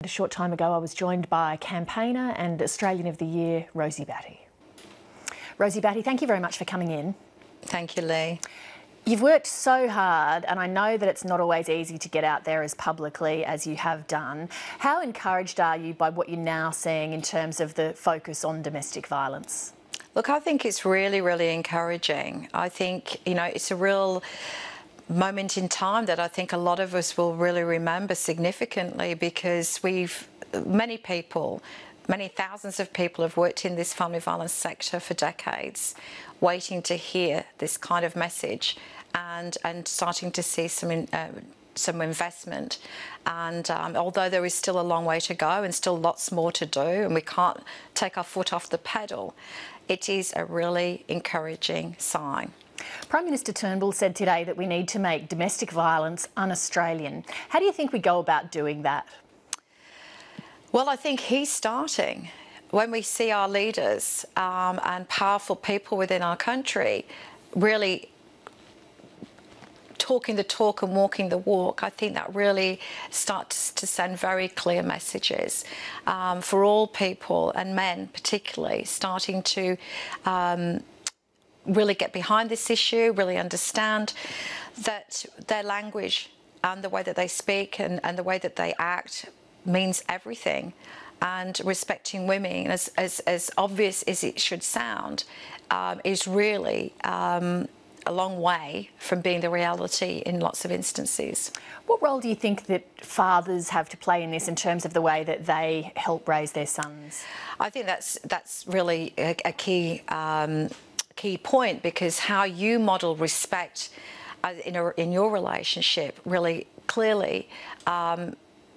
A short time ago, I was joined by campaigner and Australian of the Year, Rosie Batty. Rosie Batty, thank you very much for coming in. Thank you, Lee. You've worked so hard, and I know that it's not always easy to get out there as publicly as you have done. How encouraged are you by what you're now seeing in terms of the focus on domestic violence? Look, I think it's really, really encouraging. I think, it's a real moment in time that I think a lot of us will really remember significantly, because many thousands of people have worked in this family violence sector for decades, waiting to hear this kind of message and starting to see some investment. And although there is still a long way to go and still lots more to do, and we can't take our foot off the pedal, it is a really encouraging sign. Prime Minister Turnbull said today that we need to make domestic violence un-Australian. How do you think we go about doing that? Well, I think he's starting. When we see our leaders and powerful people within our country really talking the talk and walking the walk, I think that really starts to send very clear messages for all people, and men particularly, starting to really get behind this issue, really understand that their language and the way that they speak and the way that they act means everything. And respecting women, as obvious as it should sound, is really a long way from being the reality in lots of instances. What role do you think that fathers have to play in this in terms of the way that they help raise their sons? I think that's really a key point, because how you model respect in your relationship really clearly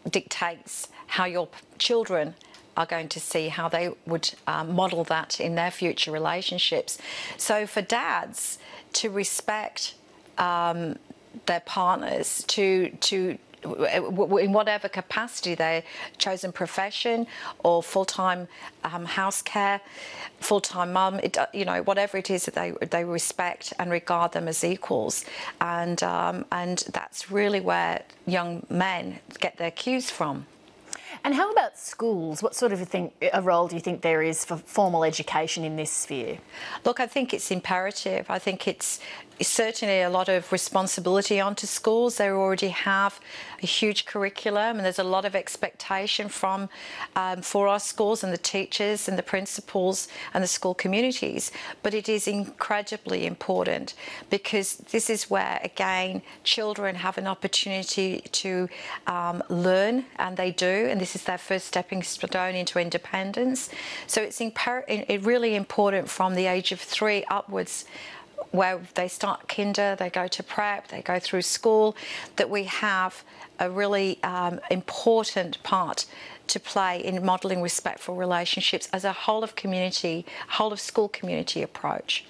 dictates how your children are going to see how they would model that in their future relationships. So for dads to respect their partners, in whatever capacity, their chosen profession or full-time house care, full-time mum, whatever it is that they respect and regard them as equals, and that's really where young men get their cues from. And how about schools? What sort of a role do you think there is for formal education in this sphere? Look, I think it's imperative. I think it's certainly a lot of responsibility onto schools. They already have a huge curriculum, and there's a lot of expectation for our schools and the teachers and the principals and the school communities. But it is incredibly important, because this is where, again, children have an opportunity to learn, and they do, and this is their first stepping stone into independence. So it's really important from the age of 3 upwards, where they start kinder, they go to prep, they go through school, that we have a really important part to play in modelling respectful relationships as a whole of school community approach.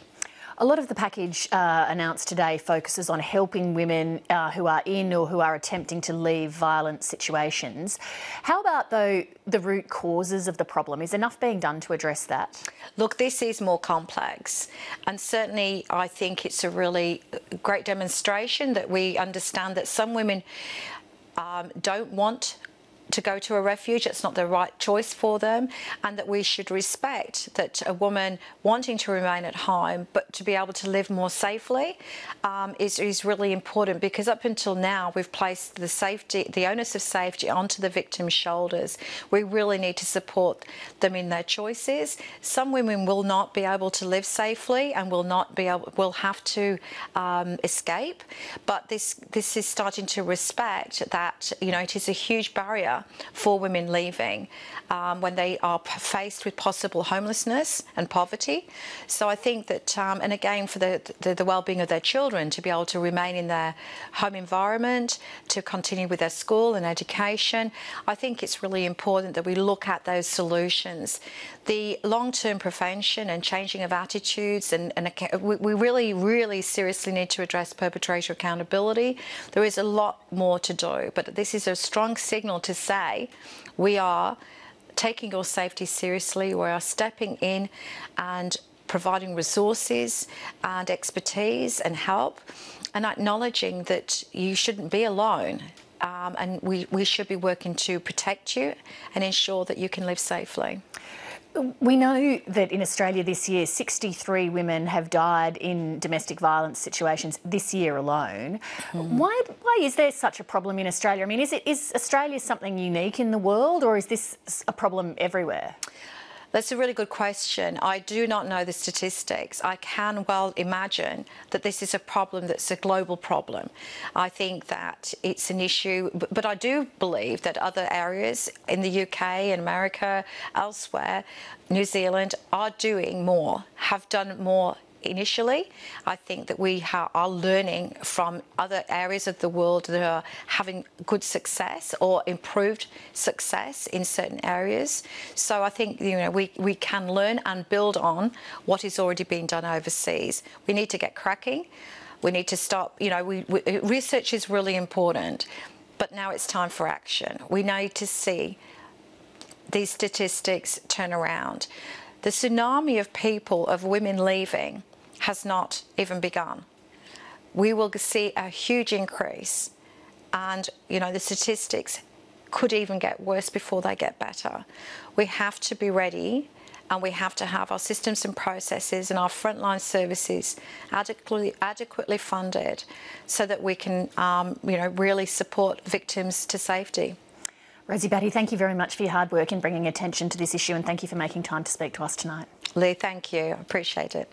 A lot of the package announced today focuses on helping women who are in or who are attempting to leave violent situations. How about, though, the root causes of the problem? Is enough being done to address that? Look, this is more complex, and certainly I think it's a really great demonstration that we understand that some women don't want to go to a refuge. It's not the right choice for them, and that we should respect that a woman wanting to remain at home but to be able to live more safely is really important, because up until now we've placed the onus of safety onto the victim's shoulders. We really need to support them in their choices. Some women will not be able to live safely and will have to escape, but this is starting to respect that it is a huge barrier for women leaving when they are faced with possible homelessness and poverty. So I think that, and again, for the well-being of their children, to be able to remain in their home environment, to continue with their school and education, I think it's really important that we look at those solutions. The long-term prevention and changing of attitudes, and we really, really seriously need to address perpetrator accountability. There is a lot more to do, but this is a strong signal to say we are taking your safety seriously. We are stepping in and providing resources and expertise and help, and acknowledging that you shouldn't be alone and we should be working to protect you and ensure that you can live safely. We know that in Australia this year, 63 women have died in domestic violence situations this year alone. Why is there such a problem in Australia? I mean, is Australia something unique in the world, or is this a problem everywhere? That's a really good question. I do not know the statistics. I can well imagine that this is a problem that's a global problem. I think that it's an issue, but I do believe that other areas in the UK and America, elsewhere, New Zealand, are doing more, have done more initially. I think that we are learning from other areas of the world that are having good success or improved success in certain areas. So I think, you know, we can learn and build on what is already being done overseas. We need to get cracking. We need to stop, you know, research is really important, but now it's time for action. We need to see these statistics turn around. The tsunami of people, of women leaving, has not even begun. We will see a huge increase, and you know, the statistics could even get worse before they get better. We have to be ready, and we have to have our systems and processes and our frontline services adequately funded so that we can you know, really support victims to safety. Rosie Batty, thank you very much for your hard work in bringing attention to this issue, and thank you for making time to speak to us tonight. Lee, thank you. I appreciate it.